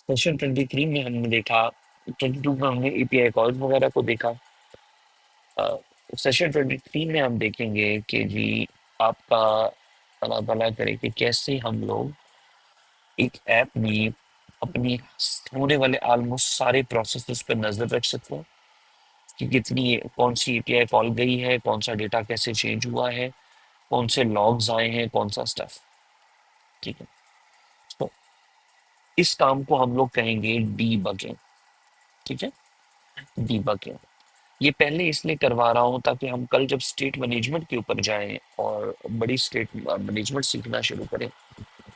Session 23 में हमने देखा, 22 में हमने एपीआई कॉल्स वगैरह को देखा। सेशन 23 में हम देखेंगे कि जी आपका अल्लाह भला करे कि कैसे हम लोग एक ऐप में अपनी होने वाले ऑलमोस्ट सारे प्रोसेस पर नजर रख सकते हैं कि कितनी कौन सी एपीआई कॉल गई है, कौन सा डेटा कैसे चेंज हुआ है, कौन से लॉग्स आए हैं, कौन सा स्टफ। ठीक है, तो इस काम को हम लोग कहेंगे डीबगिंग। ठीक है, डीबगिंग। ये पहले इसलिए करवा रहा हूँ ताकि हम कल जब स्टेट मैनेजमेंट के ऊपर जाएं और बड़ी स्टेट मैनेजमेंट सीखना शुरू करें,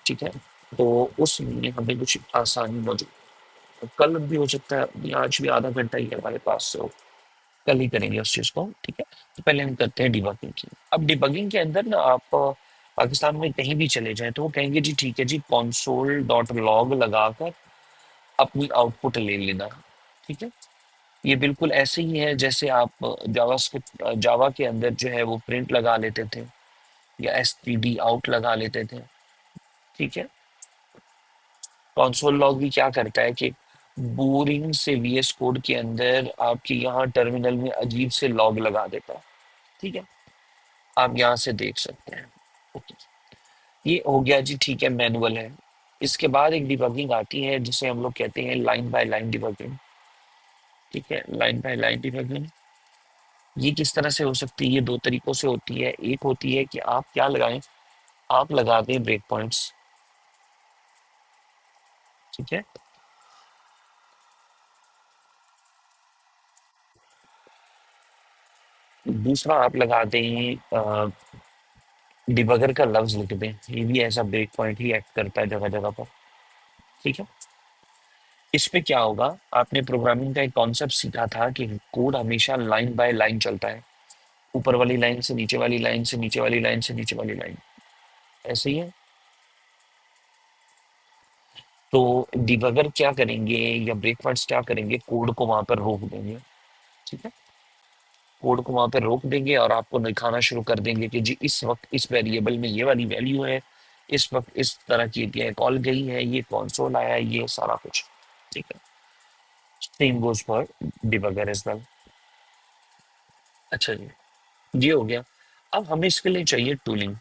ठीक है, तो उसमें हमें कुछ आसानी मौजूद। कल भी हो सकता है, अभी आज भी आधा घंटा ही है हमारे पास, तो कल ही करेंगे उस चीज को। ठीक है, तो पहले हम करते हैं डिबगिंग की। अब डिबगिंग के अंदर ना आप पाकिस्तान में कहीं भी चले जाएं तो वो कहेंगे जी ठीक है जी, कॉन्सोल डॉट लॉग लगाकर अपनी आउटपुट ले लेना। ठीक है, ये बिल्कुल ऐसे ही है जैसे आप जावास्क्रिप्ट जावा के अंदर जो है वो प्रिंट लगा लेते थे या एसटीडी आउट लगा लेते थे। ठीक है, कंसोल लॉग भी क्या करता है कि बोरिंग से वीएस कोड के अंदर आपके यहाँ टर्मिनल में अजीब से लॉग लगा देता है। ठीक है, आप यहाँ से देख सकते हैं। ओके, ये हो गया जी, ठीक है, मैनुअल है। इसके बाद एक डिबगिंग आती है जिसे हम लोग कहते हैं लाइन बाय लाइन डिबगिंग। ठीक है, लाइन बाय लाइन डिबगिंग ये किस तरह से हो सकती है? ये दो तरीकों से होती है। एक होती है कि आप क्या लगाएं, आप लगा दें ब्रेक पॉइंट्स। ठीक है, दूसरा आप लगा दें डिबगर का लफ्ज लिख दें, ये भी ऐसा ब्रेक पॉइंट ही एक्ट करता है जगह जगह पर। ठीक है, इस पे क्या होगा, आपने प्रोग्रामिंग का एक कॉन्सेप्ट सीखा था कि कोड हमेशा लाइन बाय लाइन चलता है, ऊपर वाली लाइन से नीचे वाली लाइन से नीचे वाली लाइन से नीचे वाली लाइन, ऐसे ही है। तो डिबगर क्या करेंगे या ब्रेक पॉइंट्स क्या करेंगे, कोड को वहां पर रोक देंगे। ठीक है, कोड को वहां पर रोक देंगे और आपको दिखाना शुरू कर देंगे कि जी इस वक्त इस वेरिएबल में ये वाली वैल्यू है, इस वक्त इस तरह की एपीआई कॉल गई है, ये कंसोल आया है, ये सारा कुछ। ठीक है, same goes for debugger as well. अच्छा जी, ये हो गया। अब हमें इसके लिए चाहिए टूलिंग।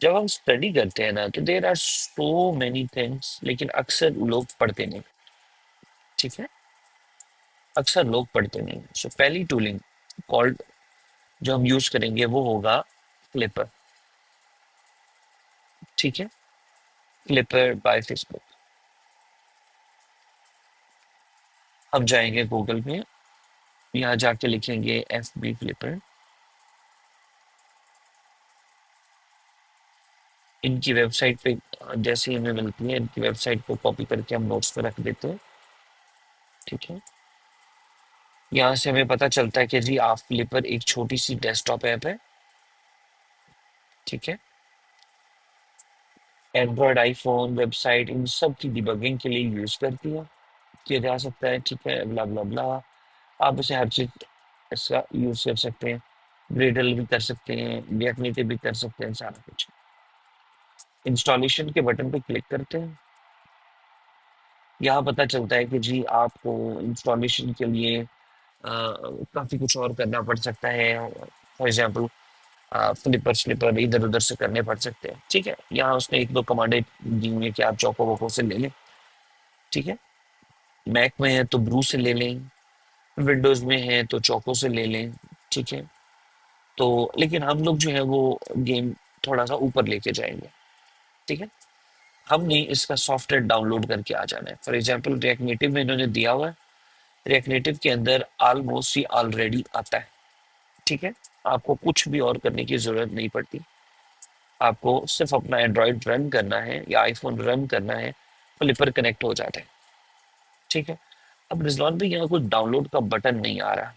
जब हम स्टडी करते हैं ना तो there are so many things, लेकिन अक्सर लोग पढ़ते नहीं। ठीक है, अक्सर लोग पढ़ते नहीं। सो पहली टूलिंग कॉल्ड जो हम यूज करेंगे वो होगा फ्लिपर। ठीक है, फ्लिपर बाय फेसबुक। हम जाएंगे गूगल में, यहाँ जाके लिखेंगे एफ बी फ्लिपर। इनकी वेबसाइट पे जैसे ही हमें मिलती है, इनकी वेबसाइट को कॉपी करके हम नोट्स पे रख देते हैं। ठीक है, यहाँ से हमें पता चलता है कि जी आप फ्लिपर एक छोटी सी डेस्कटॉप ऐप है। ठीक है, एंड्रॉयड, आईफोन, वेबसाइट, इन सब की डिबगिंग के लिए यूज करती है, किया जा सकता है। ठीक है, ब्ला ब्ला ब्ला, आप इसे हर चीज इसका यूज कर सकते हैं। ग्रेडल भी कर सकते हैं, रिएक्ट नेटिव भी कर सकते हैं, सारा कुछ। इंस्टॉलेशन के बटन पे क्लिक करते हैं, यहाँ पता चलता है कि जी आपको इंस्टॉलेशन के लिए काफी कुछ और करना पड़ सकता है। फॉर एग्जाम्पल फ्लिपर स्लिपर इधर उधर से करने पड़ सकते हैं। ठीक है, यहाँ उसने एक दो कमांडें दी हुई है कि आप चौको वोको से ले लें। ठीक है, मैक में है तो ब्रू से ले लें, विंडोज में है तो चौको से ले लें। ठीक है, तो लेकिन हम लोग जो है वो गेम थोड़ा सा ऊपर लेके जाएंगे। ठीक है, हमने इसका सॉफ्टवेयर डाउनलोड करके आ जाना है। फॉर एग्जाम्पल रिएक्ट नेटिव में इन्होंने दिया हुआ है, रिएक्ट नेटिव के अंदर ऑलमोस्ट ही ऑलरेडी आता है। ठीक है, आपको कुछ भी और करने की जरूरत नहीं पड़ती, आपको सिर्फ अपना एंड्रॉयड रन करना है या आईफोन रन करना है, फ्लिपर कनेक्ट हो जाता है। ठीक है, अब रिजवान भाई यहाँ कोई डाउनलोड का बटन नहीं आ रहा,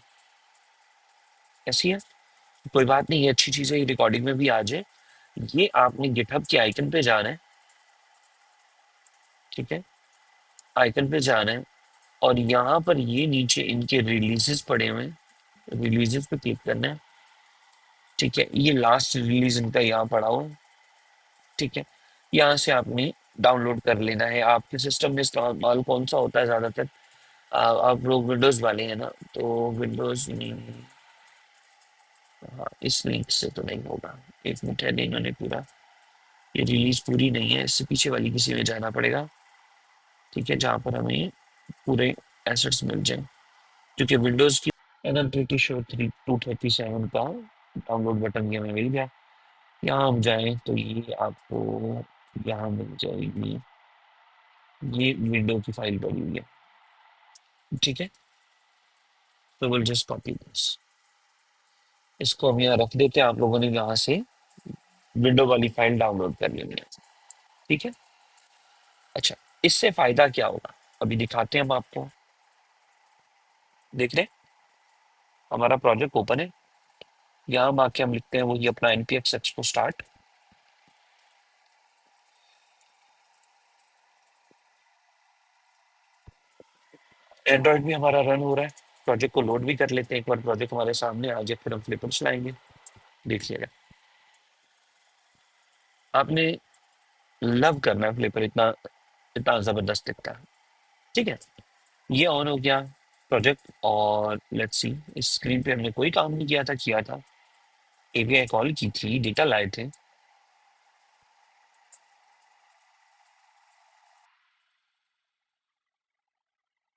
ऐसी है। कोई बात नहीं, ये अच्छी चीज है, ये रिकॉर्डिंग में भी आ जाए। ये आपने गिटहब के आइकन पे जाना है। ठीक है, आइकन पे जाना है और यहाँ पर ये नीचे इनके रिलीजेस पड़े हुए हैं, रिलीजेस पे क्लिक करना है। ठीक है, ये लास्ट रिलीज इनका यहाँ पड़ा हुआ है। ठीक है, यहाँ से आपने डाउनलोड कर लेना है। आपके सिस्टम में इस्तेमाल कौन सा होता है ज़्यादातर? आप लोग विंडोज़ वाले हैं ना, तो विंडोज़ में हाँ, इस लिंक से तो नहीं होगा। एक मिनट है, नहीं इन्होंने पूरा ये रिलीज पूरी नहीं है, इससे पीछे वाली किसी में जाना पड़ेगा। ठीक है, जहाँ पर हमें पूरे एसेट्स मिल जाए, क्योंकि विंडोज़ की and I am pretty sure 237 का डाउनलोड बटन ये हमें मिल गया। यहाँ हम जाएं तो ये आपको यहाँ मिल जाएगी, ये विंडो की फाइल बनी हुई है। ठीक है, तो विल जस्ट कॉपी दिस, इसको हम यहाँ रख देते हैं। आप लोगों ने यहाँ से विंडो वाली फाइल डाउनलोड कर लेनी है। ठीक है, अच्छा, इससे फायदा क्या होगा अभी दिखाते हैं हम आपको। देख रहे हैं, हमारा प्रोजेक्ट ओपन है। यहाँ हम आके हम लिखते हैं वही अपना npx expo स्टार्ट। एंड्रॉइड भी हमारा रन हो रहा है। प्रोजेक्ट को लोड भी कर लेते हैं, एक बार प्रोजेक्ट हमारे सामने आ जाए फिर हम फ्लिपर चलाएंगे। देखिएगा, आपने लव करना है फ्लिपर, इतना इतना जबरदस्त दिखता है। ठीक है, ये ऑन हो गया प्रोजेक्ट, और लेट्स सी, इस स्क्रीन पे हमने कोई काम नहीं किया था, एपीआई कॉल की थी, डेटा लाए थे।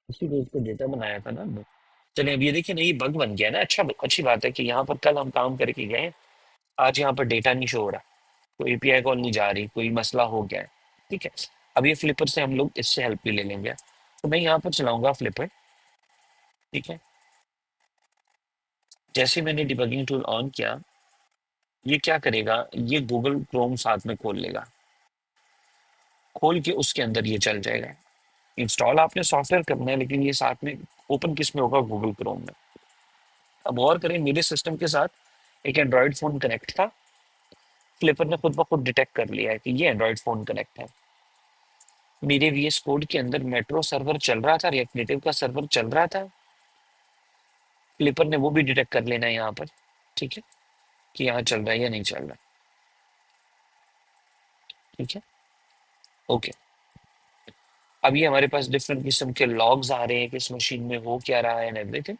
इसी बेस पे डेटा बनाया था ना हमने। चलिए, अब ये देखिए ना, ये बग बन गया ना। अच्छी बात है कि यहाँ पर कल हम काम करके गए, आज यहाँ पर डेटा नहीं शो हो रहा, कोई एपीआई कॉल नहीं जा रही, कोई मसला हो गया है। ठीक है, अब ये फ्लिपर से हम लोग इससे हेल्प भी ले लेंगे। तो मैं यहाँ पर चलाऊंगा फ्लिपर। ठीक है, जैसे मैंने डिबगिंग टूल ऑन किया, ये क्या करेगा, ये गूगल क्रोम साथ में खोल लेगा। खोल के उसके अंदर ये चल जाएगा। इंस्टॉल आपने सॉफ्टवेयर करना है, लेकिन ये साथ में ओपन किस में होगा, गूगल क्रोम में। अब और करें, मेरे सिस्टम के साथ एक एंड्रॉयड फोन कनेक्ट था। फ्लिपर ने खुद ब खुद डिटेक्ट कर लिया है कि ये एंड्रॉयड फोन कनेक्ट है। मेरे वीएस कोड के अंदर मेट्रो सर्वर चल रहा था, रिएक्ट नेटिव का सर्वर चल रहा था। फ्लिपर ने वो भी डिटेक्ट कर लेना है यहाँ पर। ठीक है, कि यहाँ चल रहा है या नहीं चल रहा। ठीक है, ओके। अभी हमारे पास डिफरेंट किस्म के लॉग्स आ रहे हैं कि इस मशीन में हो क्या रहा है एंड एवरीथिंग।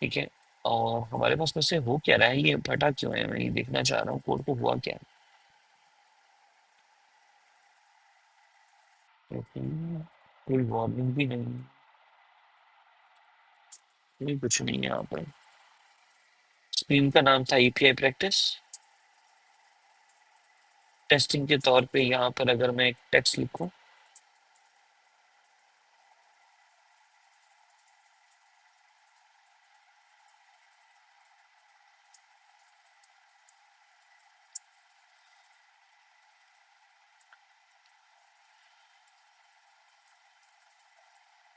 ठीक है, और हमारे पास में से हो क्या रहा है, ये फटा क्यों है, मैं ये देखना चाह रहा हूँ कोड को हुआ क्या है। कोई वार्निंग भी नहीं, कोई कुछ नहीं है यहाँ पर। स्क्रीन का नाम था एपीआई प्रैक्टिस। टेस्टिंग के तौर पे यहाँ पर अगर मैं एक टेक्स्ट लिखूं,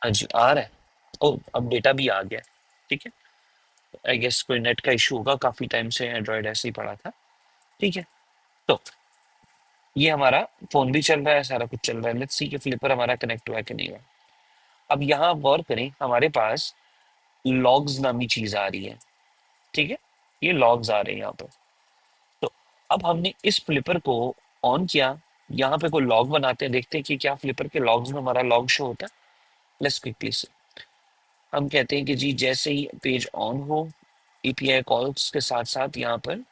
हाँ जी आ रहा है। ओ, अब डेटा भी आ गया। ठीक है, आई गेस कोई नेट का इशू होगा, काफी टाइम से एंड्रॉइड ऐसे ही पड़ा था। ठीक है, तो ये हमारा फोन भी चल रहा है, सारा कुछ चल रहा है। लेट्स सी कि फ्लिपर हमारा कनेक्ट हुआ है कि नहीं हुआ। अब यहाँ आप गौर करें, हमारे पास लॉग्स नामी चीज आ रही है। ठीक है, ये लॉग्स आ रहे हैं यहाँ पर। तो अब हमने इस फ्लिपर को ऑन किया, यहाँ पे कोई लॉग बनाते हैं, देखते हैं कि क्या फ्लिपर के लॉग्स में हमारा लॉग शो होता है। लेट्स क्विकली से हम कहते हैं कि जी जैसे ही पेज ऑन हो, एपीआई कॉल्स के साथ साथ यहाँ पर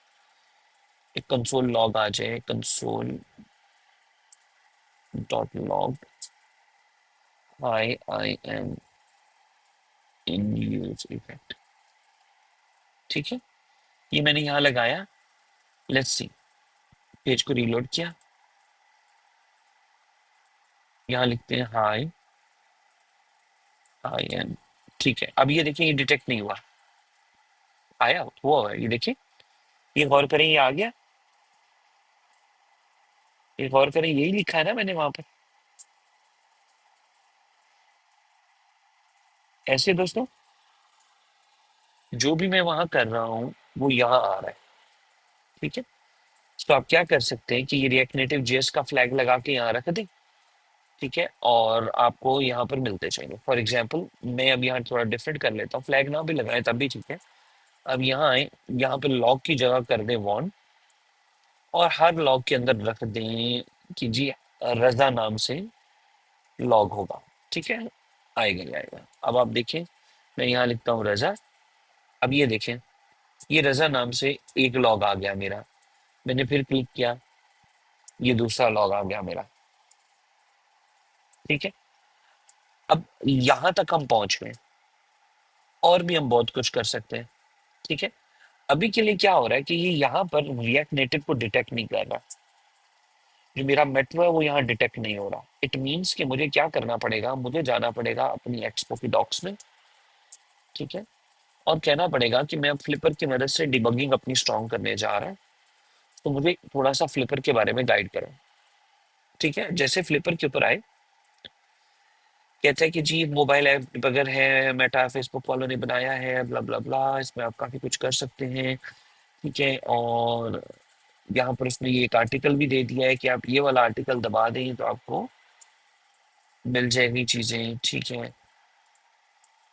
एक कंसोल लॉग आ जाए, console dot log I am in use effect. ठीक है, ये मैंने यहाँ लगाया। लेट्स सी, पेज को रीलोड किया, यहाँ लिखते हैं हाई आई एम। ठीक है, अब ये देखिए, ये डिटेक्ट नहीं हुआ, आया हुआ है, ये देखिए। ये गौर करें, ये आ गया। ये गौर करें, यही लिखा है ना मैंने वहां पर। ऐसे दोस्तों, जो भी मैं वहां कर रहा हूँ वो यहाँ आ रहा है। ठीक है, तो आप क्या कर सकते हैं कि ये रिएक्ट नेटिव जेएस का फ्लैग लगा के यहाँ रख दें। ठीक है, और आपको यहाँ पर मिलते चाहिए। फॉर एग्जाम्पल, मैं अब यहाँ थोड़ा डिफरेंट कर लेता हूँ, फ्लैग ना भी लगाए तब भी ठीक है। अब यहाँ आए, यहाँ पे लॉग की जगह कर दें वन, और हर लॉग के अंदर रख दें कि जी रजा नाम से लॉग होगा। ठीक है, आएगा ही आएगा। अब आप देखें, मैं यहाँ लिखता हूँ रजा। अब ये देखें, ये रजा नाम से एक लॉग आ गया मेरा। मैंने फिर क्लिक किया, ये दूसरा लॉग आ गया मेरा। ठीक है, अब यहां तक हम पहुंच गए, और भी हम बहुत कुछ कर सकते हैं। ठीक है, अभी के लिए क्या हो रहा है कि ये यहाँ पर रिएक्ट नेटिव को डिटेक्ट नहीं कर रहा। जो मेरा मेट्रो है वो यहाँ डिटेक्ट नहीं हो रहा। इट मीन्स कि मुझे क्या करना पड़ेगा, मुझे जाना पड़ेगा अपनी एक्सपो की डॉक्स में। ठीक है, और कहना पड़ेगा कि मैं अब फ्लिपर की मदद से डिबगिंग अपनी स्ट्रॉन्ग करने जा रहा हूँ, तो मुझे थोड़ा सा फ्लिपर के बारे में गाइड करो। ठीक है, जैसे फ्लिपर के ऊपर आए, कहते हैं कि जी मोबाइल ऐप डिबगर है, मेटा फेसबुक वालों ने बनाया है, ब्ला ब्ला ब्ला, इसमें आप काफी कुछ कर सकते हैं। ठीक है, और यहाँ पर उसने ये एक आर्टिकल भी दे दिया है कि आप ये वाला आर्टिकल दबा दें तो आपको मिल जाएगी चीजें। ठीक है,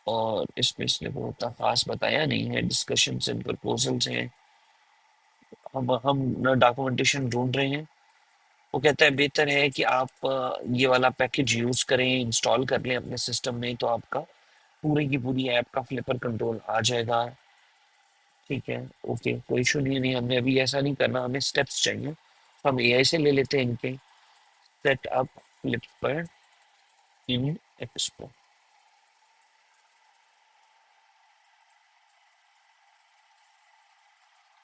और इसमें इसने वो उतना खास बताया नहीं है, डिस्कशंस एंड प्रपोजल्स हैं। हम डॉक्यूमेंटेशन ढूंढ रहे हैं। वो कहता है बेहतर है कि आप ये वाला पैकेज यूज करें, इंस्टॉल कर लें अपने सिस्टम में, तो आपका पूरी की पूरी ऐप का फ्लिपर कंट्रोल आ जाएगा। ठीक है, ओके, कोई इशू नहीं है। नहीं, हमें अभी ऐसा नहीं करना, हमें स्टेप्स चाहिए, तो हम एआई से ले लेते हैं इनके। सेट अप फ्लिपर इन एक्सपो।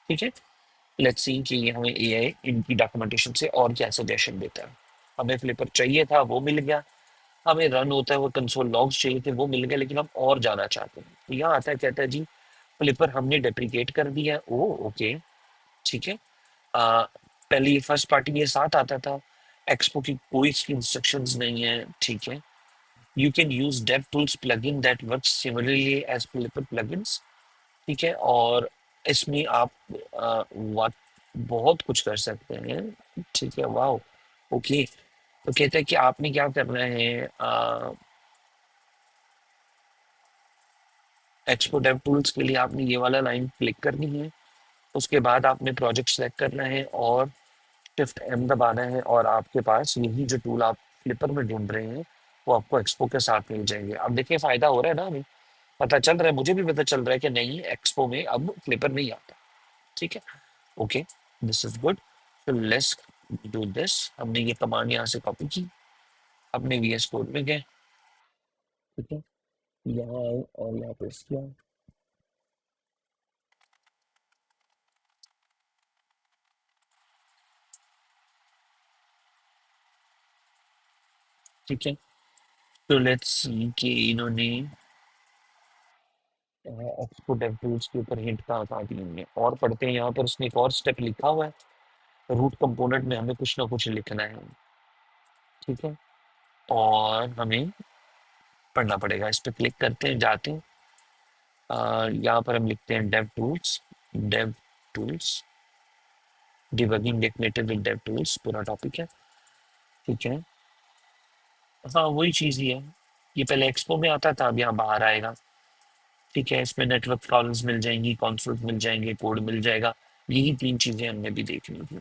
ठीक है, लेट्स सी कि ये हमें एआई इनकी डॉक्यूमेंटेशन से और क्या सजेशन देता है। हमें फ्लिपर चाहिए था, वो मिल गया। हमें रन होता है वो कंसोल लॉग्स चाहिए थे, वो मिल गया, लेकिन हम और जाना चाहते हैं। तो यहाँ आता है, कहता है जी फ्लिपर हमने डेप्रिकेट कर दिया है। ओ ओके, ठीक है। पहले ये फर्स्ट पार्टी के साथ आता था, एक्सपो की कोई इसकी इंस्ट्रक्शंस नहीं है। ठीक है, you can use dev tools plugin that work similarly as Flipper plugins. ठीक है, और इसमें आप what बहुत कुछ कर सकते हैं। ठीक है, वाह, ओके। तो कहते हैं कि आपने क्या करना है, एक्सपो डेव टूल्स के लिए आपने ये वाला लाइन क्लिक करनी है। उसके बाद आपने प्रोजेक्ट सेलेक्ट करना है और शिफ्ट एम दबाना है, और आपके पास यही जो टूल आप फ्लिपर में ढूंढ रहे हैं वो आपको एक्सपो के साथ मिल जाएंगे। अब देखिए फायदा हो रहा है ना, हमें पता चल रहा है, मुझे भी पता चल रहा है कि नहीं, एक्सपो में अब फ्लिपर नहीं आता। ठीक है, ओके, दिस इज गुड। तो लेट्स डू दिस। हमने ये कमांड यहाँ से कॉपी की, अपने वीएस कोड में गए। ठीक है, यहाँ आए और यहाँ पेस्ट किया। ठीक है, तो लेट्स सी कि इन्होंने एक्सपो डेव टूल्स के ऊपर हिंट कहाँ कहाँ दी होंगे, और पढ़ते हैं। यहाँ पर उसने एक और स्टेप लिखा हुआ है, रूट कंपोनेंट में हमें कुछ ना कुछ लिखना है। ठीक है, और हमें पढ़ना पड़ेगा। इस पर क्लिक करते हैं, जाते हैं, यहाँ पर हम लिखते हैं dev tools. Dev tools, debugging definitive with dev tools, पूरा टॉपिक है। ठीक है, हाँ वही चीज़ ही है। ये पहले एक्सपो में आता था, अब यहाँ बाहर आएगा। ठीक है, इसमें नेटवर्क प्रॉब्लम्स मिल जाएंगी, कॉन्फ्लिक्ट मिल जाएंगे, कोड मिल जाएगा। यही तीन चीज़ें हमने भी देखनी थी।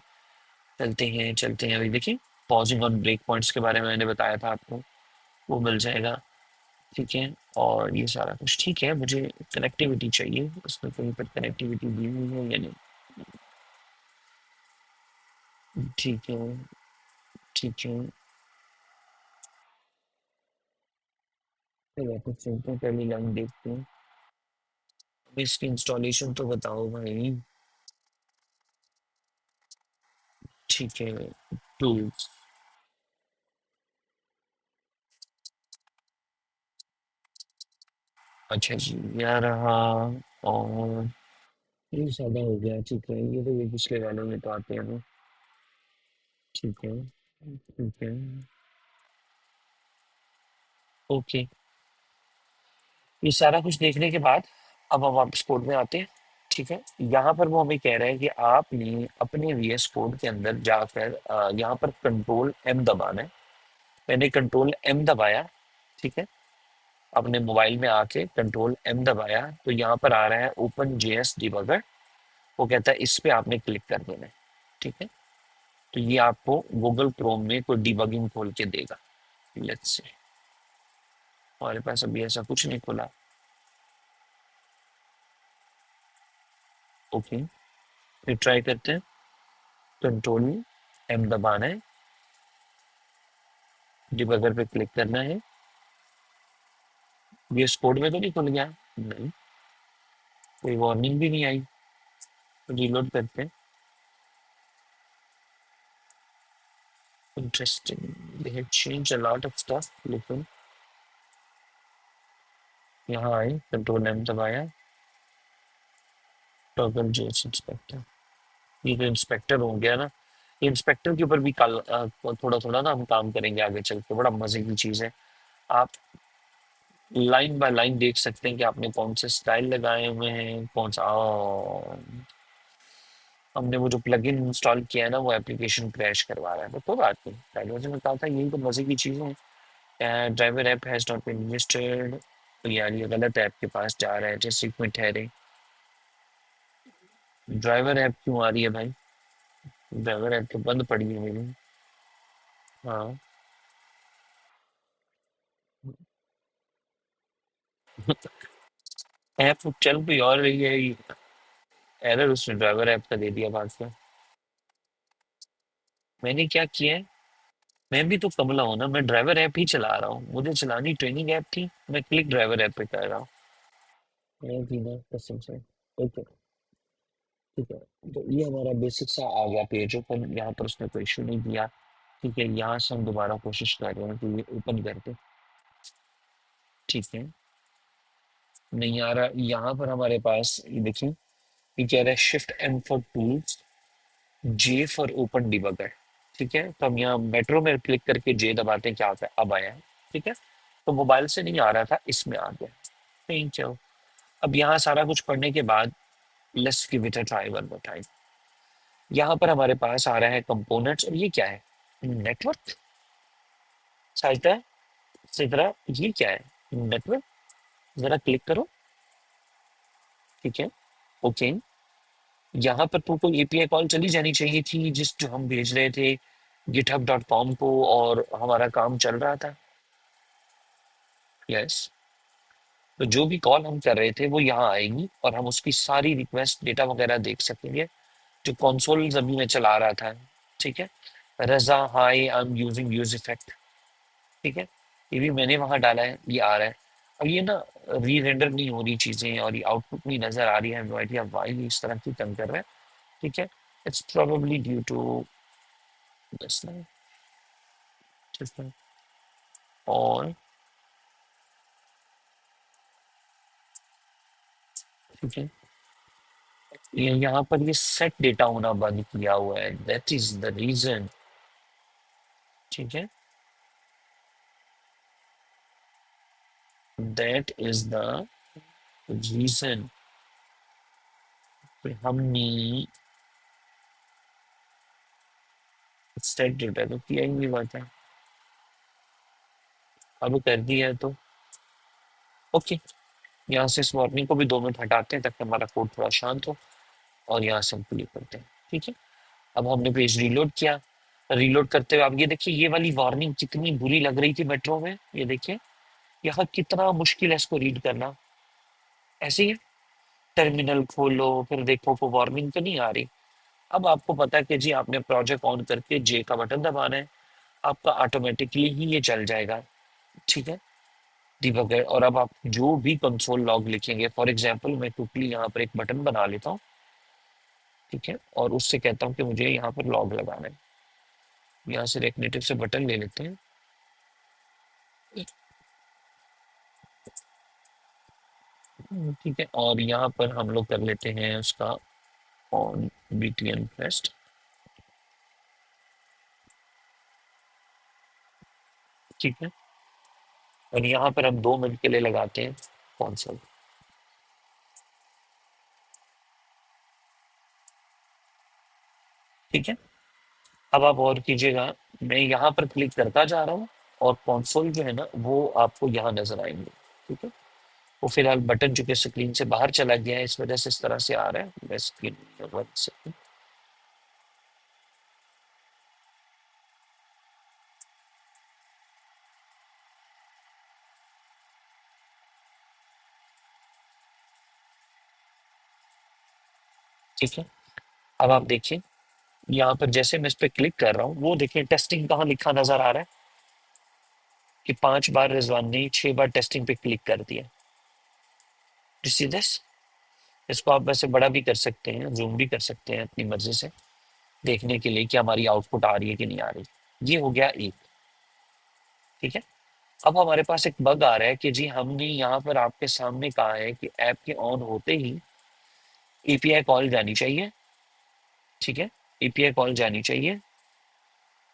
चलते हैं चलते हैं, अभी देखिए पॉजिंग ऑन ब्रेक पॉइंट्स के बारे में मैंने बताया था आपको, वो मिल जाएगा। ठीक है, और ये सारा कुछ ठीक है। मुझे कनेक्टिविटी चाहिए, उसमें कहीं पर कनेक्टिविटी दी हुई है या नहीं। ठीक है, ठीक है, फिर वापस चलते हैं, पहली लाइन देखते हैं। अब इसकी इंस्टॉलेशन तो बताओ भाई। ठीक है, टूल्स, अच्छा जी, यह रहा। और ये सादा हो गया। ठीक है, ये तो ये पिछले वालों में तो आते हैं ना। ठीक है, ठीक है, ओके। ये सारा कुछ देखने के बाद अब हम वापस कोड में आते हैं। ठीक है, यहाँ पर वो हमें कह रहे हैं कि आपने अपने वीएस कोड के अंदर जाकर यहाँ पर कंट्रोल एम दबाना है। मैंने कंट्रोल एम दबाया। ठीक है, अपने मोबाइल में आके कंट्रोल एम दबाया, तो यहाँ पर आ रहा है ओपन जेएस डिबगर। वो कहता है इस पे आपने क्लिक कर देना है। ठीक है, तो ये आपको गूगल क्रोम में कोई डिबगिंग खोल के देगा। लेट्स से हमारे पास अभी ऐसा कुछ नहीं खुला। ओके, फिर ट्राई करते हैं। कंट्रोल एम दबाना है, डिबगर पे क्लिक करना है। ये कोड में तो नहीं खुल गया? नहीं, कोई वार्निंग भी नहीं आई। रीलोड करते हैं। Interesting, they have change a lot of stuff, लेकिन यहाँ आए, कंट्रोल एम दबाया, टॉगल जेस इंस्पेक्टर। ये तो इंस्पेक्टर हो गया ना। इंस्पेक्टर के ऊपर भी कल थोड़ा थोड़ा ना हम काम करेंगे आगे चल के, बड़ा मजे की चीज है। आप लाइन बाय लाइन देख सकते हैं कि आपने कौन से स्टाइल लगाए हुए हैं, कौन सा हमने वो जो प्लगइन इंस्टॉल किया है ना, वो एप्लीकेशन क्रैश करवा रहा है। तो कोई बात नहीं, पहले मैंने कहा था यही तो मजे की चीजें हैं। Driver app has not been registered. तो यार ये गलत ऐप के पास जा रहा है, जैसे एक में ठहरे। ड्राइवर ऐप क्यों आ रही है भाई? ड्राइवर ऐप तो बंद पड़ी है मेरी। हाँ। ऐप चल कोई और रही है, एरर उसने ड्राइवर ऐप का दे दिया बाद में। मैंने क्या किया है? मैं भी तो कमला हूं ना, मैं ड्राइवर ऐप ही चला रहा हूँ, मुझे चलानी ट्रेनिंग ऐप थी, मैं क्लिक ड्राइवर ऐप पे कर रहा हूँ। मैं भी ना कसम से। ओके, ठीक है। तो ये हमारा बेसिक सा आ गया पेज ओपन, यहाँ पर उसने कोई इशू नहीं दिया। ठीक है, यहाँ से हम दोबारा कोशिश कर रहे हैं कि ये ओपन करके। ठीक है, नहीं आ रहा। यहाँ पर हमारे पास ये देखिए, ये कह रहा है shift M for tools, J for open debugger. ठीक है, तो हम यहाँ मेट्रो में क्लिक करके जे दबाते हैं, क्या आता है? अब आया है। ठीक है, तो मोबाइल से नहीं आ रहा था, इसमें आ गया। नहीं चलो, अब यहाँ सारा कुछ पढ़ने के बाद let's give it a try one more time. यहाँ पर हमारे पास आ रहा है कंपोनेंट्स, और ये क्या है? नेटवर्क। साइटा सिद्रा, ये क्या है? नेटवर्क। जरा क्लिक करो। ठीक है, ओके। यहाँ पर तो कोई एपीआई कॉल चली जानी चाहिए थी, जिस जो हम भेज रहे थे github.com को, और हमारा काम चल रहा था। यस, तो जो भी कॉल हम कर रहे थे वो यहाँ आएगी, और हम उसकी सारी रिक्वेस्ट डेटा वगैरह देख सकेंगे, जो कंसोल अभी में चला रहा था। ठीक है, Raza hi I am using use effect. ठीक है, ये भी मैंने वहां डाला है, ये आ रहा है। अब ये ना री रेंडर नहीं हो रही चीजें, और ये आउटपुट नहीं नजर आ रही है, नो आइडिया व्हाई इस तरह की तंग कर रहा है। ठीक है, it's probably due to this ना। ठीक है, और ठीक है, ये यहाँ पर ये सेट डेटा होना बंद किया हुआ है, दैट इज द रीजन। ठीक है, दैट इज द रीजन। हमने सेट डेटा तो किया ही नहीं, बात है। अब कर दिया है तो ओके। यहाँ से इस वार्निंग को भी 2 मिनट हटाते हैं, ताकि हमारा कोड थोड़ा शांत हो, और यहाँ से हम क्लिक करते हैं। ठीक है, अब हमने पेज रीलोड किया। रीलोड करते हुए आप ये देखिए, ये वाली वार्निंग कितनी बुरी लग रही थी मेट्रो में, ये देखिए यहाँ कितना मुश्किल है इसको रीड करना। ऐसे ही है, टर्मिनल खोलो फिर देखो को वार्निंग तो नहीं आ रही। अब आपको पता है कि जी आपने प्रोजेक्ट ऑन करके जे का बटन दबाना है, आपका ऑटोमेटिकली ही ये चल जाएगा। ठीक है, डिबगर। और अब आप जो भी कंसोल लॉग लिखेंगे, फॉर एग्जांपल मैं क्विकली यहाँ पर एक बटन बना लेता हूँ। ठीक है, और उससे कहता हूँ कि मुझे यहाँ पर लॉग लगाना है। यहाँ से रेक्नेटिव से बटन ले लेते हैं। ठीक है, और यहाँ पर हम लोग कर लेते हैं उसका ऑन बीटीएन फेस्ट। ठीक है, और यहाँ पर हम 2 मिनट के लिए लगाते हैं कौन। ठीक है, अब आप और कीजिएगा। मैं यहाँ पर क्लिक करता जा रहा हूँ, और कंसोल जो है ना वो आपको यहाँ नजर आएंगे। ठीक है, वो फिलहाल बटन चूंकि स्क्रीन से बाहर चला गया है, इस वजह से इस तरह से आ रहा है। मैं स्क्रीन ठीक है। अब आप देखिए, यहाँ पर जैसे मैं इस पे क्लिक कर रहा हूँ, वो देखिए टेस्टिंग कहाँ लिखा नजर आ रहा है कि 5 बार रिजवान ने 6 बार टेस्टिंग पे क्लिक कर दिया। You see this? इसको आप वैसे बड़ा भी कर सकते हैं, जूम भी कर सकते हैं अपनी मर्जी से, देखने के लिए कि हमारी आउटपुट आ रही है कि नहीं आ रही। ये हो गया एक। ठीक है। अब हमारे पास एक बग आ रहा है कि जी हमने यहाँ पर आपके सामने कहा है कि ऐप के ऑन होते ही एपीआई कॉल जानी चाहिए। ठीक है। एपीआई कॉल जानी चाहिए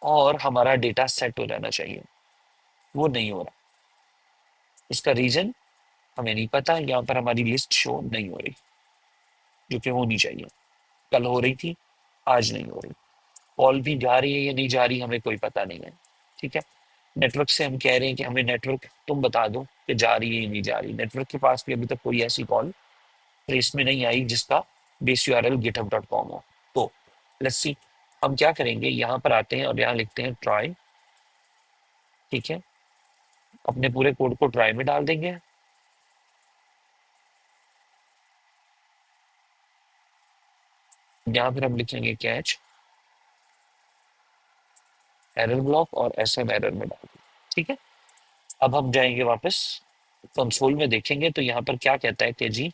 और हमारा डेटा सेट हो जाना चाहिए। वो नहीं हो रहा। इसका रीजन हमें नहीं पता। यहाँ पर हमारी लिस्ट शो नहीं हो रही, जो कि होनी चाहिए। कल हो रही थी, आज नहीं हो रही। कॉल भी जा रही है या नहीं जा रही हमें कोई पता नहीं है। ठीक है। नेटवर्क से हम कह रहे हैं कि हमें नेटवर्क तुम बता दो कि जा रही है या नहीं जा रही। नेटवर्क के पास भी अभी तक कोई ऐसी कॉल ट्रेस में नहीं आई जिसका बेस यूआरएल github.com हो। तो लेट्स सी, हम क्या करेंगे, यहाँ पर आते हैं और यहाँ लिखते हैं ट्राई। ठीक है। अपने पूरे कोड को ट्राई में डाल देंगे। यहाँ पर हम लिखेंगे कैच एरर ब्लॉक और एसएम एरर में डाल देंगे। ठीक है। अब हम जाएंगे वापस कंसोल में, देखेंगे तो यहाँ पर क्या कहता है कि जी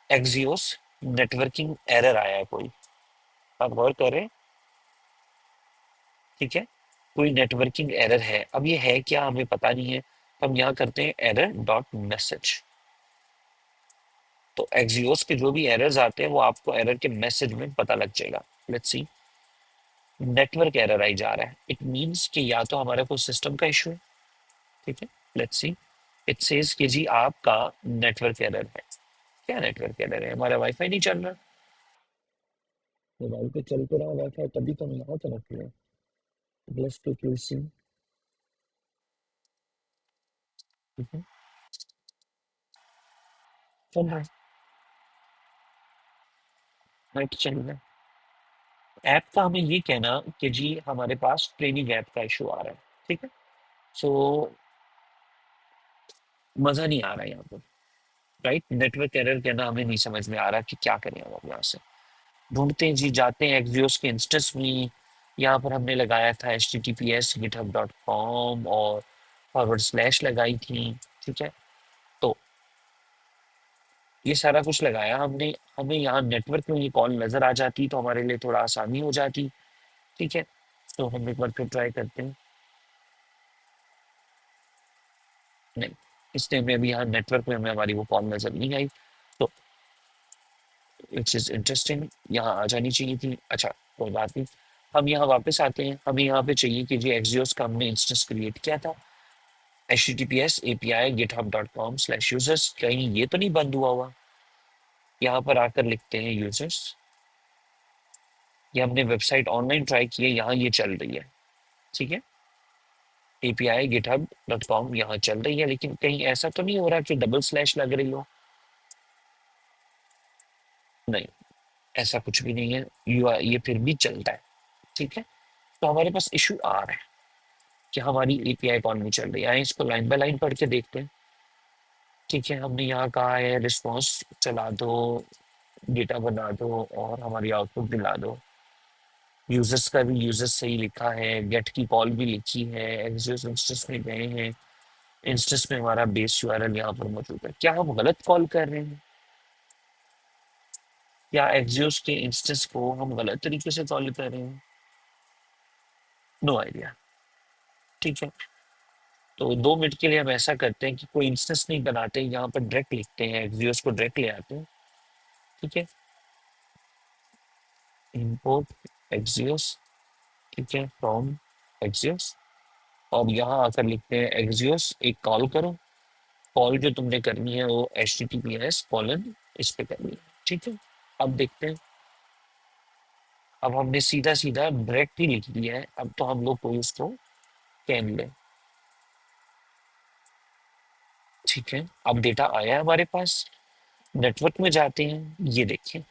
एक्सियोस नेटवर्किंग एरर आया है कोई। आप गौर करें। ठीक है। कोई नेटवर्किंग एरर है। अब ये है क्या हमें पता नहीं है, तो हम यहाँ करते हैं एरर डॉट मैसेज। तो एक्सियोस के जो भी एरर्स आते हैं वो आपको एरर के मैसेज में पता लग जाएगा। लेट्स सी, नेटवर्क एरर आई जा रहा है, इट मींस कि या तो हमारा कोई सिस्टम का इशू है। ठीक है। लेट्स सी, इट सेज कि जी आपका नेटवर्क एरर है। क्या नेटवर्क एरर है? हमारा वाईफाई नहीं चल रहा। मोबाइल पे चल तो रहा वाईफाई, तभी तो हम यहाँ कनेक्ट हुए। प्लस टू टू सी। ठीक है। चल रहा है, नेट चल रहा है। ऐप का हमें ये कहना कि जी हमारे पास ट्रेनिंग ऐप का इशू आ रहा है। ठीक है। सो मजा नहीं आ रहा है यहाँ पर। राइट, नेटवर्क एरर कहना हमें नहीं समझ में आ रहा कि क्या करें हम अब यहाँ से। ढूंढते हैं जी, जाते हैं एक्सियोस के इंस्टेंस में। यहाँ पर हमने लगाया था https://github.com और / लगाई थी। ठीक है। तो ये सारा कुछ लगाया हमने। हमें यहाँ नेटवर्क में ये कॉल नजर आ जाती तो हमारे लिए थोड़ा आसानी हो जाती। ठीक है। तो हम एक बार फिर ट्राई करते हैं। नहीं, इसलिए में अभी यहाँ नेटवर्क में हमें हमारी वो कॉल नजर नहीं आई। तो विच इज इंटरेस्टिंग, यहाँ आ जानी चाहिए थी। अच्छा, कोई बात नहीं। हम यहाँ वापस आते हैं। हमें यहाँ पे चाहिए कि जी एक्सियोस का हमने इंस्टेंस क्रिएट किया था। https API github.com/users, कहीं ये तो नहीं बंद हुआ हुआ। यहाँ पर आकर लिखते हैं यूजर्स। ये हमने वेबसाइट ऑनलाइन ट्राई की है, यहाँ ये चल रही है। ठीक है। API github.com यहाँ चल रही है, लेकिन कहीं ऐसा तो नहीं हो रहा कि डबल स्लैश लग रही हो। नहीं, ऐसा कुछ भी नहीं है। ये फिर भी चलता है। ठीक है। तो हमारे पास इशू आ रहा है कि हमारी एपीआई कौन नहीं चल रही है। इसको लाइन बाय लाइन पढ़ के देखते हैं। ठीक है। हमने यहाँ कहा है रिस्पॉन्स चला दो, डेटा बना दो और हमारी आउटपुट दिला दो। यूजर्स का भी यूजर्स सही लिखा है, गेट की कॉल भी लिखी है, एक्सियोस इंस्टेंस में गए हैं। इंस्टेंस में हमारा बेस यूआरएल यहाँ पर मौजूद है। क्या हम गलत कॉल कर रहे हैं या एक्सियोस के इंस्टेंस को हम गलत तरीके से कॉल कर रहे हैं? No idea. ठीक है। तो 2 मिनट के लिए हम ऐसा करते हैं कि कोई इंस्टेंस नहीं बनाते, यहाँ पर डायरेक्ट लिखते हैं, एक्सियोस को डायरेक्ट ले आते हैं। ठीक है। Import Axios. ठीक है, फ्रॉम एक्सियोस। और यहाँ आकर लिखते हैं एक्सियोस एक कॉल करो। कॉल जो तुमने करनी है वो https: इस पे करनी है। ठीक है। अब देखते हैं। अब हमने सीधा सीधा डायरेक्ट ही लिख दिया है, अब तो हम लोग कोई उसको कैन लें। ठीक है। अब डेटा आया है हमारे पास। नेटवर्क में जाते हैं, ये देखिए।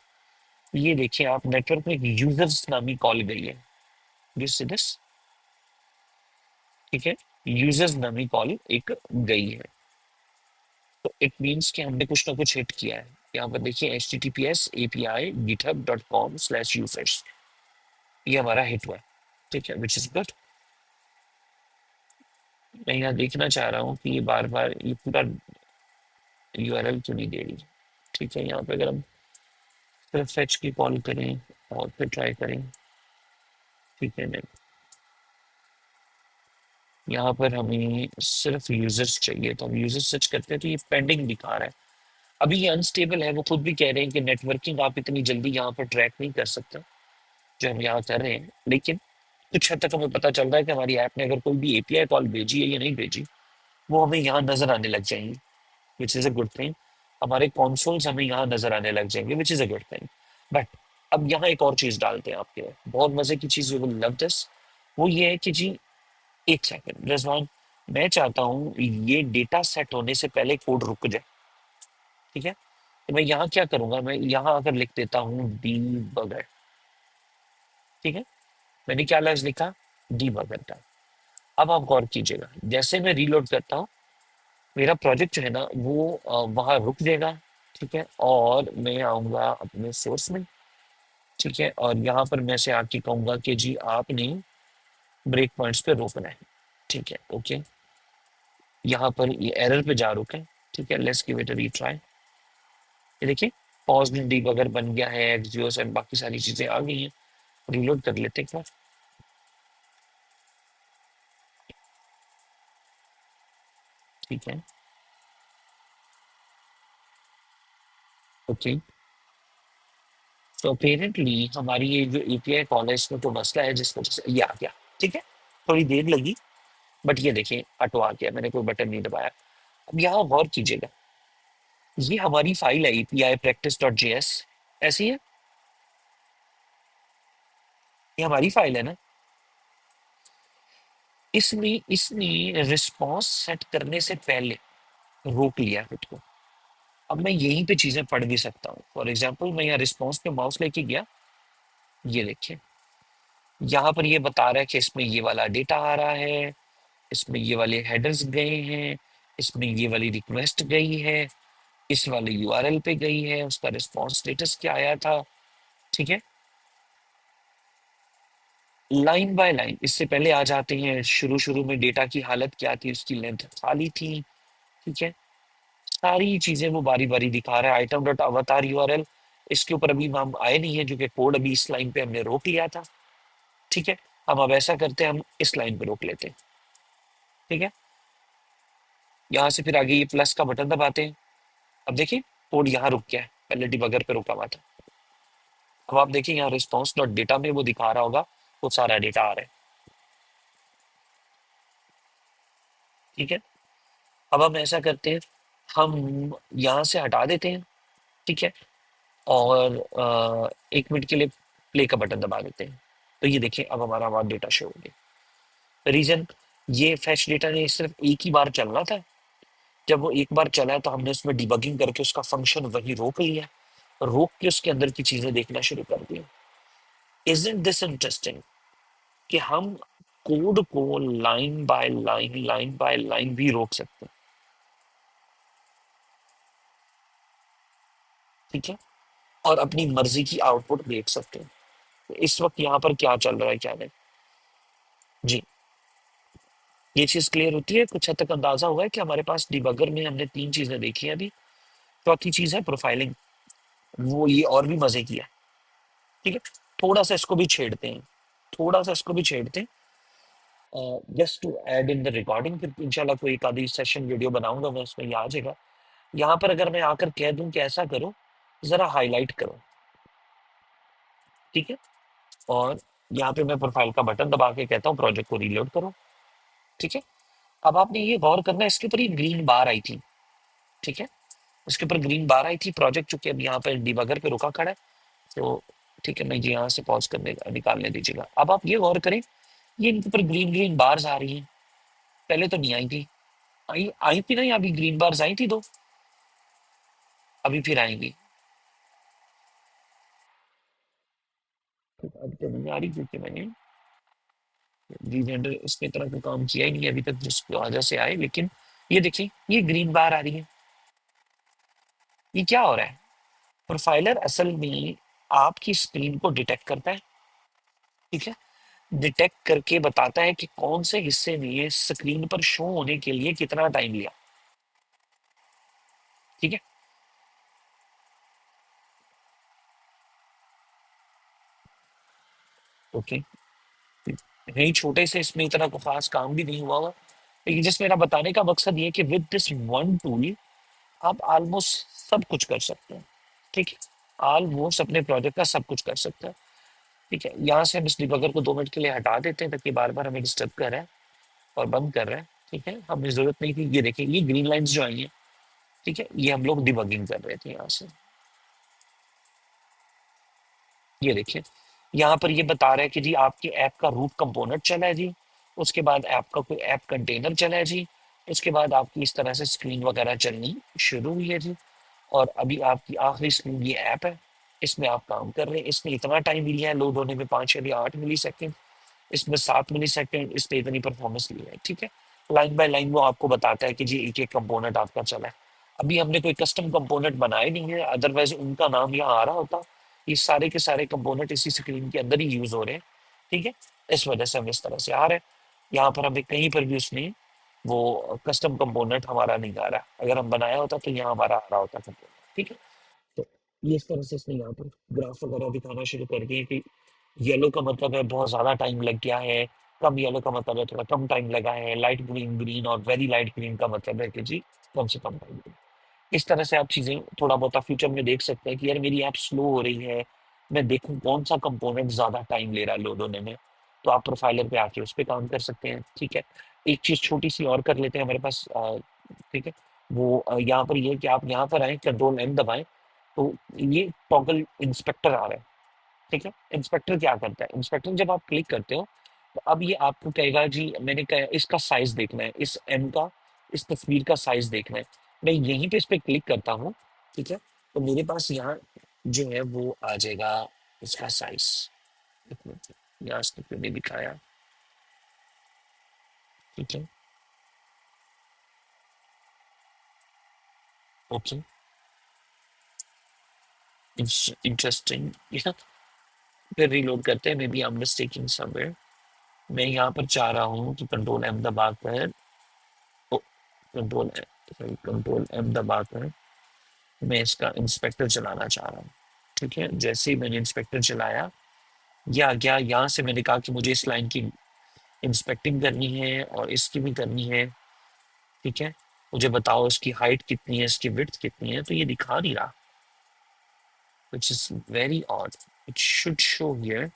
ये देखिए आप, नेटवर्क में एक यूजर्स नामी कॉल गई है। This this. ठीक है। यूजर्स नामी कॉल एक गई है। तो इट मीन्स कि हमने कुछ ना कुछ हिट किया है। यहाँ पर देखिए https://api.github.com/users, ये हमारा हिट हुआ है। ठीक है, विच इज गुड। मैं यहाँ देखना चाह रहा हूँ कि ये बार बार ये पूरा यूआरएल क्यों नहीं दे रही। ठीक है, यहाँ पे अगर हम फिर फेच की कॉल करें और फिर ट्राई करें। ठीक है, नहीं, यहाँ पर हमें सिर्फ यूजर्स चाहिए, तो हम यूजर्स सर्च करते हैं तो ये पेंडिंग दिखा रहा है। अभी ये अनस्टेबल है, वो खुद भी कह रहे हैं कि नेटवर्किंग आप इतनी जल्दी यहाँ पर ट्रैक नहीं कर सकते जो हम यहाँ कर रहे हैं। लेकिन कुछ हद तक हमें पता चल रहा है कि हमारी ऐप ने अगर कोई भी एपीआई कॉल भेजी है या नहीं भेजी, वो हमें यहाँ नजर आने लग जाएंगी, which is a good thing. हमारे कॉन्सोल्स हमें यहाँ नजर आने लग जाएंगे, which is a good thing. But अब यहाँ एक और चीज़ डालते हैं आपके लिए, बहुत मजे की चीज़, यू विल लव दिस। वो ये है कि जी, एक सेकंड रिजवान, मैं चाहता हूँ ये डेटा सेट होने से पहले कोड रुक जाए। ठीक है, तो मैं यहाँ क्या करूंगा, मैं यहाँ अगर लिख देता हूँ डी बगर। ठीक है, मैंने क्या लफ्ज लिखा, डी बगर का। अब आप गौर कीजिएगा, जैसे मैं रीलोड करता हूँ, मेरा प्रोजेक्ट जो है ना वो वहाँ रुक जाएगा। ठीक है, और मैं आऊँगा अपने सोर्स में। ठीक है, और यहाँ पर मैं से आके कहूँगा कि जी आपने ब्रेक पॉइंट्स पे रोकना है। ठीक है, ओके, यहाँ पर ये एरर पे जा रुका है। ठीक है, let's give it a retry. ये देखिए, पॉज डीबगर बन गया है, एक्सियोस एंड बाकी सारी चीज़ें आ गई हैं। रीलोड कर लेते हैं एक बार। ठीक है, ओके, तो अपेरेंटली हमारी ये जो एपीआई कॉल है इसमें तो मसला है जिस वजह से ये आ गया। ठीक है, थोड़ी देर लगी, बट ये देखिए ऑटो आ गया, मैंने कोई बटन नहीं दबाया। अब यहाँ गौर कीजिएगा, ये हमारी फाइल है एपीआई practice.js, ऐसी है, ये हमारी फाइल है ना। इसमें इसने रिस्पॉन्स सेट करने से पहले रोक लिया खुद को। अब मैं यहीं पे चीजें पढ़ भी सकता हूँ। फॉर एग्जाम्पल, मैं यहाँ रिस्पॉन्स पे माउस लेके गया, ये देखिए यहाँ पर ये बता रहा है कि इसमें ये वाला डेटा आ रहा है, इसमें ये वाले हेडर्स गए हैं, इसमें ये वाली रिक्वेस्ट गई है, इस वाले यूआरएल पे गई है, उसका रिस्पॉन्स स्टेटस क्या आया था। ठीक है, लाइन बाय लाइन इससे पहले आ जाते हैं, शुरू शुरू में डेटा की हालत क्या थी, उसकी लेंथ खाली थी। ठीक है, सारी चीजें वो बारी बारी दिखा रहा है। आइटम डॉट अवतार यूआरएल, इसके ऊपर अभी हम आए नहीं है क्योंकि कोड अभी इस लाइन पे हमने रोक लिया था। ठीक है, हम अब ऐसा करते हैं, हम इस लाइन पे रोक लेते हैं। ठीक है, यहाँ से फिर आगे ये प्लस का बटन दबाते हैं। अब देखिए कोड यहाँ रुक गया है, पहले डिबगर पे रुका हुआ था। अब आप देखिए यहाँ रिस्पॉन्स डॉट डेटा में वो दिखा रहा होगा, वो सारा डेटा आ रहा है। ठीक है, अब हम ऐसा करते हैं, हम यहाँ से हटा देते हैं। ठीक है, और 1 मिनट के लिए प्ले का बटन दबा देते हैं। तो ये देखिए अब हमारा वहाँ डेटा शो हो गया। रीजन, ये फैच डेटा ने सिर्फ एक ही बार चलना था। जब वो एक बार चला है तो हमने उसमें डिबगिंग करके उसका फंक्शन वही रोक लिया, रोक के उसके अंदर की चीजें देखना शुरू कर दी। इजंट दिस इंटरेस्टिंग कि हम कोड को लाइन बाय लाइन भी रोक सकते हैं। ठीक है, और अपनी मर्जी की आउटपुट देख सकते हैं। तो इस वक्त यहाँ पर क्या चल रहा है क्या नहीं। जी, ये चीज क्लियर होती है, कुछ हद तक अंदाजा हुआ है कि हमारे पास डिबगर में हमने 3 चीजें देखी हैं अभी। चौथी चीज है प्रोफाइलिंग, वो ये और भी मजे की है। ठीक है, थोड़ा सा इसको भी छेड़ते हैं, थोड़ा सा इसको भी छेड़ते हैं, just to add in the recording. फिर इंशाल्लाह कोई एक आधी सेशन वीडियो बनाऊंगा मैं, उसमें ये आ जाएगा। यहाँ पर अगर मैं आकर कह दूं कि ऐसा करो, जरा हाईलाइट करो। ठीक है, और यहाँ पे मैं प्रोफाइल का बटन दबा के कहता हूँ प्रोजेक्ट को रीलोड करो। ठीक है, अब आपने ये गौर करना है, इसके ऊपर ये ग्रीन बार आई थी। ठीक है, उसके ऊपर ग्रीन बार आई थी, प्रोजेक्ट चूंकि अब यहाँ पर डिबगर पे रुका खड़ा है। तो ठीक है, मैं यहाँ से पॉज करने निकालने दीजिएगा। अब आप ये गौर करें, ये इनके ऊपर ग्रीन ग्रीन बार्स आ रही हैं, पहले तो नहीं आई थी। आई आई थी ना, यहाँ भी ग्रीन बार्स आई थी दो, अभी फिर आएंगी। अब तो नहीं आ रही क्योंकि मैंने रीजेंडर इसके तरह का काम किया ही नहीं अभी तक जिसकी वजह से आए। लेकिन ये देखिए, ये ग्रीन बार आ रही है, ये क्या हो रहा है। प्रोफाइलर असल में आपकी स्क्रीन को डिटेक्ट करता है, ठीक है, डिटेक्ट करके बताता है कि कौन से हिस्से में स्क्रीन पर शो होने के लिए कितना टाइम लिया, ठीक है। ओके, नहीं छोटे से इसमें इतना कोई खास काम भी नहीं हुआ हुआ, लेकिन जिस मेरा बताने का मकसद ये है कि विद दिस वन टूल आप ऑलमोस्ट सब कुछ कर सकते हैं, ठीक है, ऑलमोस्ट अपने प्रोजेक्ट का सब कुछ कर सकते हैं, ठीक है। यहाँ से हम इस डिबगर को 2 मिनट के लिए हटा देते हैं ताकि बार बार हमें डिस्टर्ब कर रहा है और बंद कर रहा है, ठीक है, हमें जरूरत नहीं थी। ये देखिए ये ग्रीन लाइंस जो आई हैं, ठीक है, ये हम लोग डिबगिंग कर रहे थे यहाँ से। ये देखिए यहाँ पर ये बता रहा है कि जी आपके ऐप का रूट कंपोनेंट चला है जी, उसके बाद ऐप का कोई ऐप कंटेनर चला है जी, उसके बाद आपकी इस तरह से स्क्रीन वगैरह चलनी शुरू हुई है जी, और अभी आपकी आखिरी स्क्रीन ये ऐप है, इसमें आप काम कर रहे हैं, इसमें इतना टाइम लिया है लोड होने में 5 या 8 मिली सेकेंड, इसमें 7 मिली सेकेंड, इस पे इतनी परफॉर्मेंस ली है, ठीक है। लाइन बाय लाइन वो आपको बताता है कि जी एक एक कंपोनेंट आपका चला है। अभी हमने कोई कस्टम कंपोनेंट बनाए नहीं है, अदरवाइज उनका नाम यहाँ आ रहा होता। ये सारे के सारे कंपोनेंट इसी स्क्रीन के अंदर ही यूज हो रहे हैं, ठीक है, इस वजह से हम इस तरह से आ रहे हैं। यहाँ पर हमें कहीं पर भी उसने वो कस्टम कंपोनेंट हमारा नहीं आ रहा, अगर हम बनाया होता तो यहाँ हमारा आ रहा होता कंपोनेंट, ठीक है। तो ये इस तरह से इसने यहाँ पर ग्राफ वगैरह दिखाना शुरू कर दिए कि येलो का मतलब है बहुत ज़्यादा टाइम लग गया है, कम येलो का मतलब है थोड़ा कम टाइम लगा है, लाइट ग्रीन ग्रीन और वेरी लाइट ग्रीन का मतलब है कि जी कम से कम टाइम। इस तरह से आप चीज़ें थोड़ा बहुत फ्यूचर में देख सकते हैं कि यार मेरी ऐप स्लो हो रही है, मैं देखूं कौन सा कंपोनेंट ज़्यादा टाइम ले रहा है लोड होने में, तो आप प्रोफाइलर पे आके उस पर काम कर सकते हैं, ठीक है। एक चीज़ छोटी सी और कर लेते हैं हमारे पास, ठीक है, वो यहाँ पर ये है कि आप यहाँ पर आए कंट्रोल एम दबाएं, तो ये टॉगल इंस्पेक्टर आ रहा है, ठीक है। इंस्पेक्टर क्या करता है, इंस्पेक्टर जब आप क्लिक करते हो तो अब ये आपको कहेगा जी मैंने कहा इसका साइज देखना है, इस एम का, इस तस्वीर का साइज देखना है। मैं यहीं पे इस पे क्लिक करता हूँ, ठीक है, तो मेरे पास यहाँ जो है वो आ जाएगा इसका साइज। एक मिनट, यहाँ इसने क्यों नहीं दिखाया, ठीक है, ओके, इंटरेस्टिंग। फिर रीलोड करते हैं, maybe I am mistaking somewhere. मैं यहाँ पर चाह रहा हूँ कि कंट्रोल एम दबाकर, कंट्रोल कंट्रोल एम दबाकर मैं इसका इंस्पेक्टर चलाना चाह रहा हूँ, ठीक है। जैसे ही मैंने इंस्पेक्टर चलाया, ये आ गया, यहाँ से मैंने कहा कि मुझे इस लाइन की इंस्पेक्टिंग करनी है और इसकी भी करनी है, ठीक है, मुझे बताओ इसकी हाइट कितनी है, इसकी विड्थ कितनी है, तो ये दिखा नहीं रहा, which is very odd. It should show here,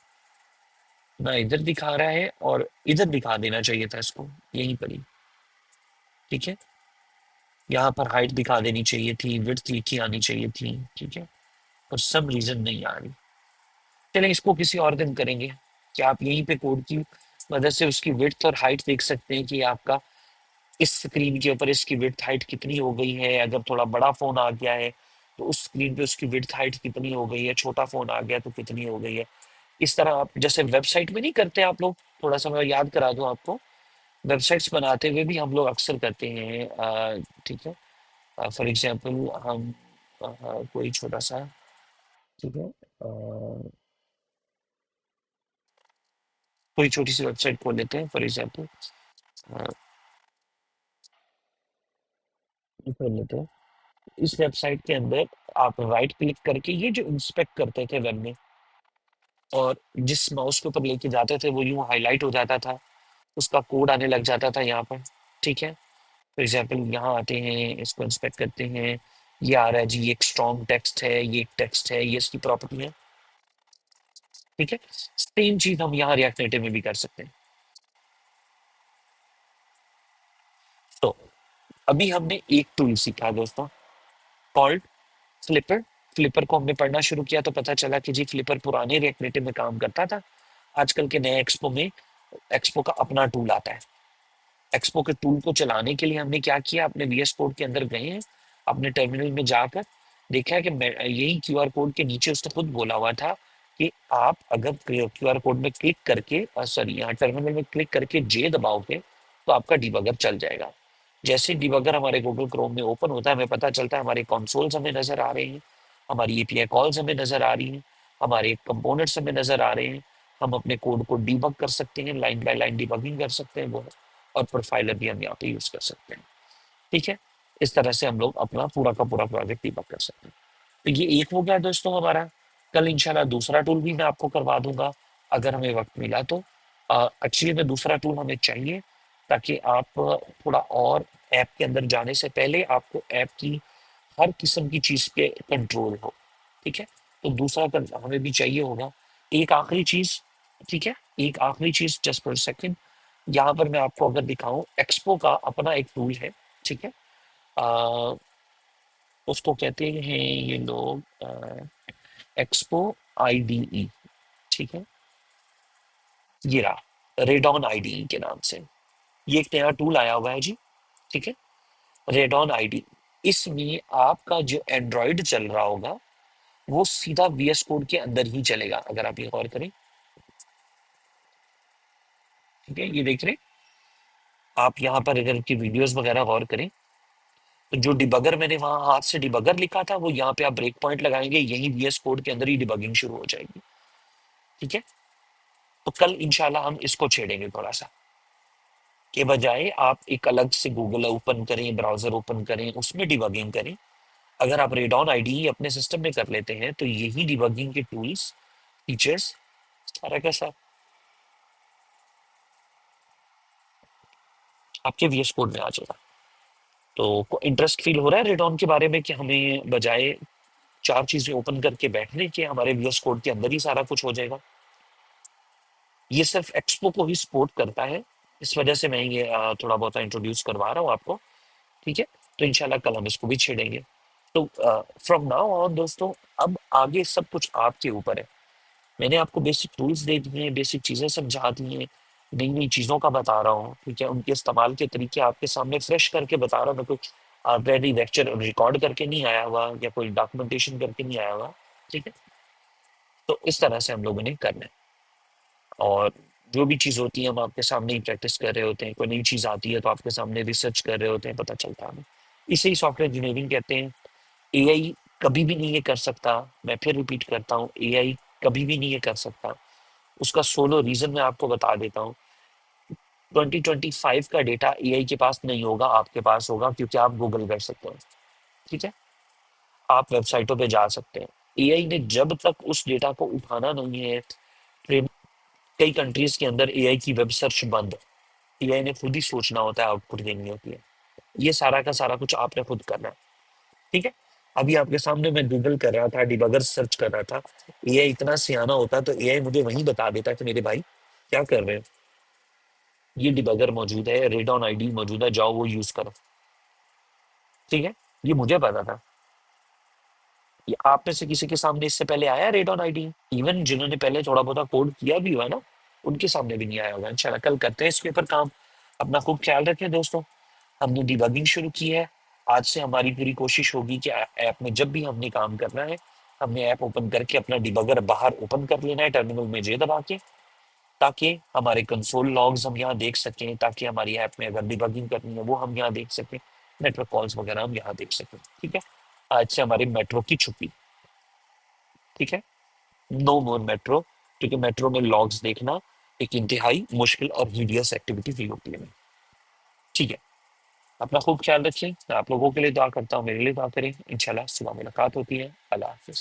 ना इधर दिखा रहा है और इधर दिखा देना चाहिए था इसको, यहीं पर ही, ठीक है, यहाँ पर हाइट दिखा देनी चाहिए थी, विड्थ लिखी आनी चाहिए थी, ठीक है, पर सम रीजन नहीं आ रही। चलें इसको किसी और दिन करेंगे। क्या आप यहीं पे कोड की मदद से उसकी विड्थ और हाइट देख सकते हैं कि आपका इस स्क्रीन के ऊपर इसकी विड्थ हाइट कितनी हो गई है, अगर थोड़ा बड़ा फोन आ गया है तो उस स्क्रीन पे उसकी विड्थ हाइट कितनी हो गई है, छोटा फोन आ गया तो कितनी हो गई है। इस तरह आप जैसे वेबसाइट में नहीं करते आप लोग, थोड़ा सा मैं याद करा दूं आपको, वेबसाइट्स बनाते हुए भी हम लोग अक्सर करते हैं, ठीक है, फॉर एग्जाम्पल हम कोई छोटा सा, ठीक है, कोई छोटी सी वेबसाइट खोल लेते हैं फॉर एग्जाम्पल, खोल लेते हैं, इस वेबसाइट के अंदर आप राइट क्लिक करके ये जो इंस्पेक्ट करते थे वेब में, और जिस माउस के ऊपर लेके जाते थे वो यूं हाईलाइट हो जाता था, उसका कोड आने लग जाता था यहाँ पर, ठीक है। फॉर एग्जाम्पल यहाँ आते हैं, इसको इंस्पेक्ट करते हैं, ये आ रहा है जी ये एक स्ट्रॉन्ग टेक्स्ट है, ये एक टेक्स्ट है, ये इसकी प्रॉपर्टी है, ठीक है। सेम चीज हम यहाँ रिएक्ट नेटिव में भी कर सकते हैं। तो अभी हमने एक टूल सीखा दोस्तों, कॉल्ड फ्लिपर। फ्लिपर को हमने पढ़ना शुरू किया तो पता चला कि जी फ्लिपर पुराने रिएक्ट नेटिव में काम करता था, आजकल के नए एक्सपो में एक्सपो का अपना टूल आता है। एक्सपो के टूल को चलाने के लिए हमने क्या किया, अपने वीएस कोड के अंदर गए हैं, अपने टर्मिनल में जाकर देखा कि यही क्यूआर कोड के नीचे उसने खुद बोला हुआ था कि आप अगर क्यूआर कोड में क्लिक करके, सॉरी यहाँ टर्मिनल में क्लिक करके जे दबाओगे तो आपका डिबगर चल जाएगा। जैसे डिबगर हमारे गूगल क्रोम में ओपन होता है हमें पता चलता है हमारे कंसोल्स हमें नजर आ रहे हैं, हमारी एपीआई कॉल्स हमें नजर आ रही हैं, हमारे कंपोनेंट्स हमें नजर आ रहे हैं, हम अपने कोड को डीबग कर सकते हैं, लाइन बाय लाइन डीबगिंग कर सकते हैं वो, और प्रोफाइलर भी हम यहाँ पे यूज कर सकते हैं। ठीक है, इस तरह से हम लोग अपना पूरा का पूरा प्रोजेक्ट डीबग कर सकते हैं। तो ये एक हो गया दोस्तों हमारा। कल इंशाल्लाह दूसरा टूल भी मैं आपको करवा दूंगा, अगर हमें वक्त मिला तो। एक्चुअली में दूसरा टूल हमें चाहिए ताकि आप थोड़ा और ऐप के अंदर जाने से पहले आपको ऐप की हर किस्म की चीज पे कंट्रोल हो। ठीक है, तो दूसरा हमें भी चाहिए होगा। एक आखिरी चीज, ठीक है, एक आखिरी चीज जस्ट फॉर सेकंड, यहाँ पर मैं आपको अगर दिखाऊं, एक्सपो का अपना एक टूल है। ठीक है, आ, उसको कहते हैं ये लोग एक्सपो आईडीई। ठीक है, ये रहा रेडॉन आईडीई के नाम से, ये एक नया टूल आया हुआ है जी। ठीक है, रेडॉन आईडी, इसमें आपका जो एंड्रॉइड चल रहा होगा वो सीधा वीएस कोड के अंदर ही चलेगा, अगर आप ये गौर करें। ठीक है, ये देख रहे हैं आप यहाँ पर, अगर की वीडियोस वगैरह गौर करें, तो जो डिबगर मैंने वहां हाथ से डिबगर लिखा था वो यहाँ पे आप ब्रेक पॉइंट लगाएंगे, यही वीएस कोड के अंदर ही डिबगिंग शुरू हो जाएगी। ठीक है, तो कल इंशाल्लाह हम इसको छेड़ेंगे थोड़ा सा, के बजाय आप एक अलग से गूगल ओपन करें, ब्राउजर ओपन करें, उसमें डिबगिंग करें। अगर आप रेडॉन आईडी अपने सिस्टम में कर लेते हैं तो यही डिबगिंग के टूल्स, फीचर्स, सारा का सारा आपके वीएस कोड में आ जाएगा। तो इंटरेस्ट फील हो रहा है रेडॉन के बारे में कि हमें बजाय चार चीजें ओपन करके बैठने के हमारे वीएस कोड के अंदर ही सारा कुछ हो जाएगा। ये सिर्फ एक्सपो को ही सपोर्ट करता है, इस वजह से मैं ये थोड़ा बहुत इंट्रोड्यूस करवा रहा हूँ आपको। ठीक है, तो इंशाल्लाह कल हम इसको भी छेड़ेंगे। तो फ्रॉम नाउ ऑन दोस्तों, अब आगे सब कुछ आपके ऊपर है। मैंने आपको बेसिक टूल्स दे दिए हैं, बेसिक चीजें समझा दी हैं, नई नई चीजों का बता रहा हूँ। ठीक है, उनके इस्तेमाल के तरीके आपके सामने फ्रेश करके बता रहा हूँ। मैं कुछ ऑलरेडी लेक्चर रिकॉर्ड करके नहीं आया हुआ या कोई डॉक्यूमेंटेशन करके नहीं आया हुआ। ठीक है, तो इस तरह से हम लोगों ने करना है, और जो भी चीज़ होती है हम आपके सामने ही प्रैक्टिस कर रहे होते हैं। कोई नई चीज़ आती है तो आपके सामने रिसर्च कर रहे होते हैं, पता चलता है हमें। इसे ही सॉफ्टवेयर इंजीनियरिंग कहते हैं। एआई कभी भी नहीं ये कर सकता, मैं फिर रिपीट करता हूँ, एआई कभी भी नहीं ये कर सकता। उसका सोलो रीजन मैं आपको बता देता हूँ। 2025 का डेटा एआई के पास नहीं होगा, आपके पास होगा, क्योंकि आप गूगल कर सकते हैं। ठीक है, आप वेबसाइटों पे जा सकते हैं। एआई ने जब तक उस डेटा को उठाना नहीं है, ट्रेन, कई कंट्रीज के अंदर एआई की वेब सर्च बंद, एआई ने खुद ही सोचना होता है, आउटपुट देनी होती है। ये सारा का सारा कुछ आपने खुद करना है। ठीक है, अभी आपके सामने मैं गूगल कर रहा था, डिबगर सर्च कर रहा था। एआई इतना सियाना होता तो एआई मुझे वहीं बता देता कि मेरे भाई क्या कर रहे हैं, ये डिबगर मौजूद है, रेडॉन आईडी मौजूद है, जाओ वो यूज करो। ठीक है, ये मुझे पता था। ये आप में से किसी के सामने इससे पहले आया रेडॉन आईडी? इवन जिन्होंने पहले थोड़ा बहुत कोड किया भी हुआ ना, उनके सामने भी नहीं आया होगा। इंशाल्लाह कल करते हैं इसके ऊपर काम। अपना खूब ख्याल रखें दोस्तों। हमने डिबगिंग शुरू की है। आज से हमारी पूरी कोशिश होगी कि ऐप में जब भी हमने काम करना है, हमने ऐप ओपन करके अपना डिबगर बाहर ओपन कर लेना है, टर्मिनल में जे दबा के, ताकि हमारे कंसोल लॉग्स हम यहाँ देख सकें, ताकि हमारी ऐप में अगर डिबगिंग करनी है वो हम यहाँ देख सकें, नेटवर्क कॉल्स वगैरह हम यहाँ देख सकें। ठीक है, आज से हमारी मेट्रो की छुट्टी। ठीक है, नो मोर मेट्रो, क्योंकि मेट्रो में लॉग्स देखना एक इंतहाई मुश्किल और हीडियस एक्टिविटी फील होती है। ठीक है, अपना खूब ख्याल रखिए। मैं आप लोगों के लिए दुआ करता हूँ, मेरे लिए दुआ करें। इंशाल्लाह सुबह मुलाकात होती है। अल्लाह हाफिज।